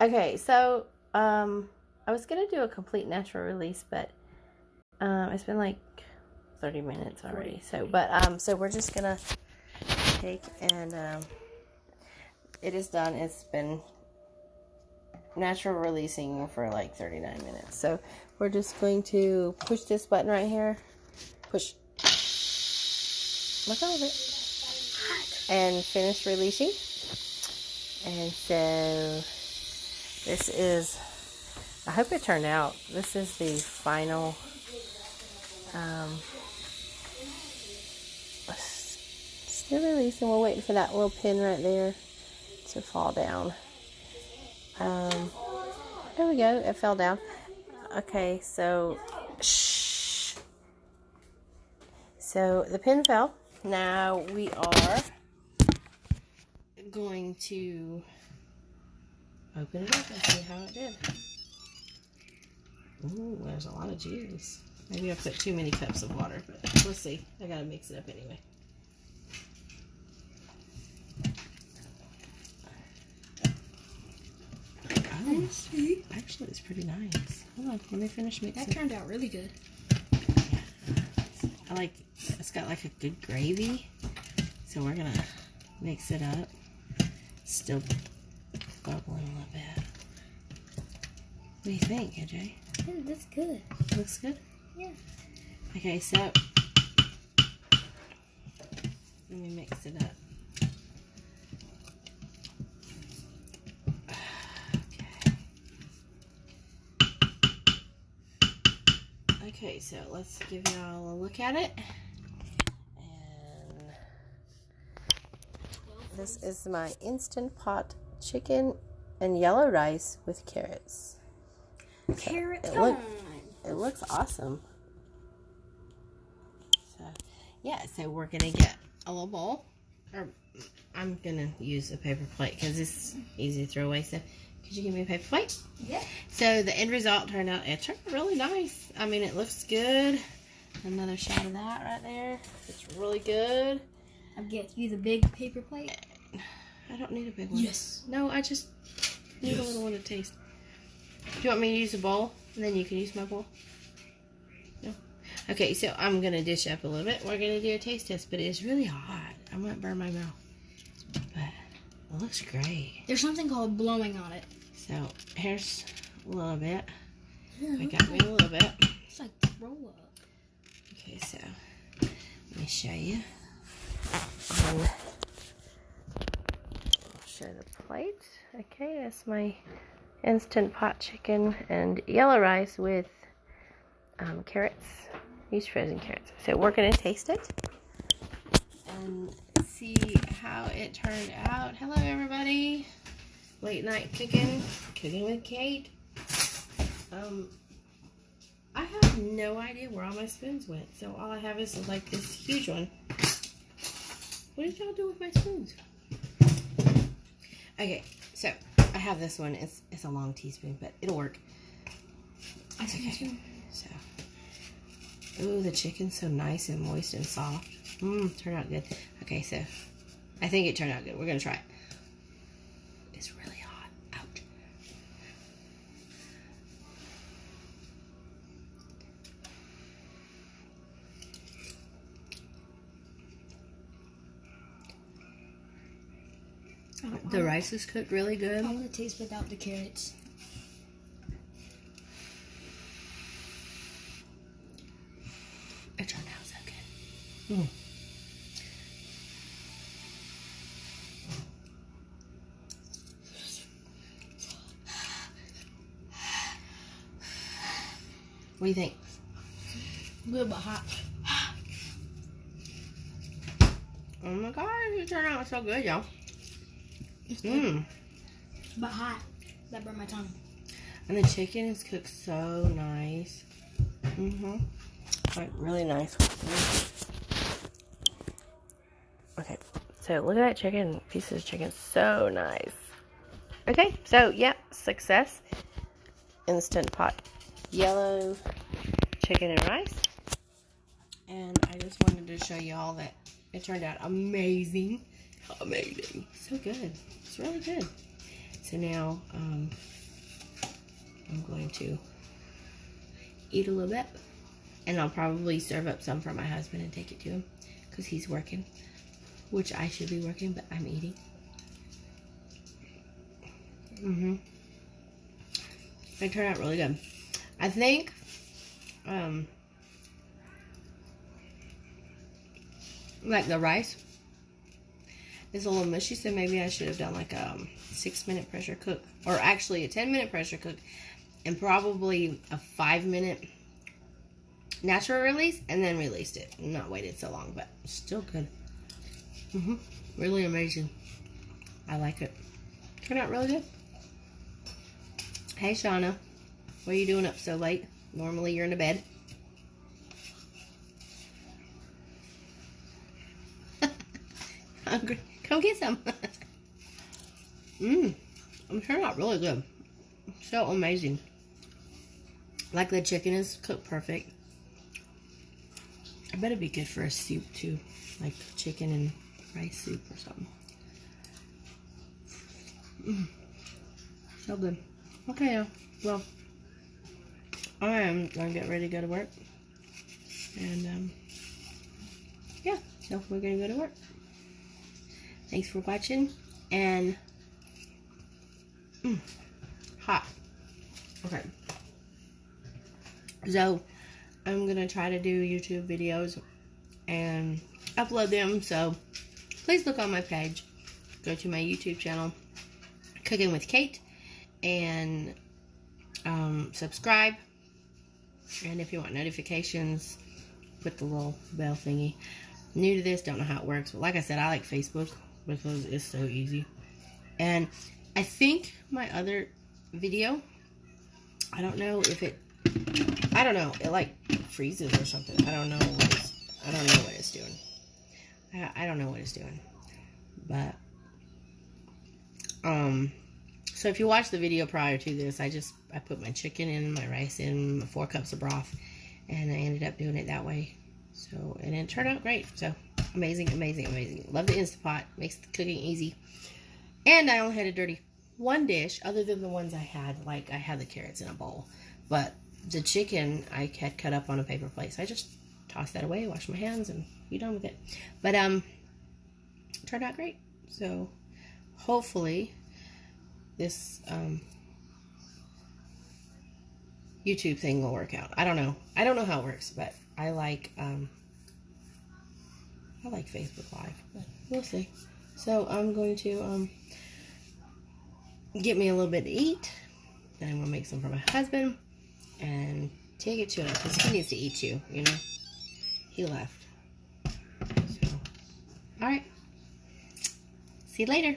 Okay, so I was gonna do a complete natural release, but it's been like 30 minutes already. So we're just gonna take and it is done. It's been natural releasing for like 39 minutes. So we're just going to push this button right here. Push. Let go of it. And finish releasing. And so this is, I hope it turned out. This is the final still releasing. We're waiting for that little pin right there to fall down. There we go. It fell down. Okay, so shh. So the pin fell. Now we are going to open it up and see how it did. Ooh, there's a lot of juice. Maybe I put too many cups of water, but let's see. I gotta mix it up anyway. Oh, actually, it's pretty nice. Hold on, let me finish mixing. That turned out really good. I like, it's got like a good gravy. So we're gonna mix it up. Still bubbling a little bit. What do you think, AJ? Yeah, that's good. Looks good? Yeah. Okay, so let me mix it up. Okay, so let's give y'all a look at it. And this is my Instant Pot chicken and yellow rice with carrots. Carrot It looks awesome. So, yeah, so we're going to get a little bowl. Or I'm going to use a paper plate because it's easy to throw away. So, could you give me a paper plate? Yeah. So, the end result turned out really nice. I mean, it looks good. Another shot of that right there. It's really good. I'll get you the big paper plate. I don't need a big one. Yes. No, I just need a little one to taste. Do you want me to use a bowl? And then you can use my bowl? No? Okay, so I'm going to dish up a little bit. We're going to do a taste test, but it's really hot. I might burn my mouth. But it looks great. There's something called blowing on it. So, here's a little bit. I got me a little bit. It's like roll up. Okay, so let me show you. I'll show the plate. Okay, that's my Instant Pot chicken and yellow rice with carrots. Use frozen carrots. So we're going to taste it and see how it turned out. Hello, everybody. Late night cooking with Kate. I have no idea where all my spoons went. So all I have is like this huge one. What did y'all do with my spoons? Okay, so I have this one. It's a long teaspoon, but it'll work. Okay, so ooh, the chicken's so nice and moist and soft. Turned out good. Okay, so I think it turned out good. We're gonna try it. It's really hot. Ouch. The rice is cooked really good. I want to taste without the carrots. It turned out so good. What do you think? Good but hot. Oh my gosh, it turned out so good, y'all. But hot. That burned my tongue. And the chicken is cooked so nice. Like really nice. Okay, so look at that chicken. Pieces of chicken, so nice. Okay, so yeah, success. Instant Pot yellow chicken and rice. And I just wanted to show y'all that it turned out amazing. Amazing. So good. It's really good. So now I'm going to eat a little bit, and I'll probably serve up some for my husband and take it to him because he's working, which I should be working, but I'm eating. They turned out really good. I think like the rice is a little mushy, so maybe I should have done like a 6-minute pressure cook, or actually a 10-minute pressure cook, and probably a 5-minute natural release, and then released it. Not waited so long, but still good. Really amazing. I like it. Turned out really good. Hey, Shauna. What are you doing up so late? Normally you're in the bed. Hungry? Come get some. It turned out really good. So amazing. Like the chicken is cooked perfect. I bet it'd be good for a soup too. Like chicken and rice soup or something. So good. Okay, well, I am gonna get ready to go to work. And yeah, so we're gonna go to work. Thanks for watching. And hot. Okay. So I'm gonna try to do YouTube videos and upload them. So please look on my page. Go to my YouTube channel, Cooking with Kate, and subscribe. And if you want notifications, put the little bell thingy. New to this, don't know how it works, but like I said, I like Facebook because it's so easy. And I think my other video, I don't know if it, I don't know, it like freezes or something. I don't know what it's doing. I don't know what it's doing. But so if you watch the video prior to this, I put my chicken in, my rice in, 4 cups of broth, and I ended up doing it that way. So, and it turned out great. So, amazing, amazing, amazing. Love the Instapot. Makes the cooking easy. And I only had to dirty 1 dish, other than the ones I had. Like, I had the carrots in a bowl. But the chicken, I had cut up on a paper plate. So, I just tossed that away, washed my hands, and be done with it. But, it turned out great. So, hopefully, this, YouTube thing will work out. I don't know. I don't know how it works, but I like Facebook Live, but we'll see. So I'm going to get me a little bit to eat. Then I'm going to make some for my husband and take it to him because he needs to eat too, you know. He left. So, all right. See you later.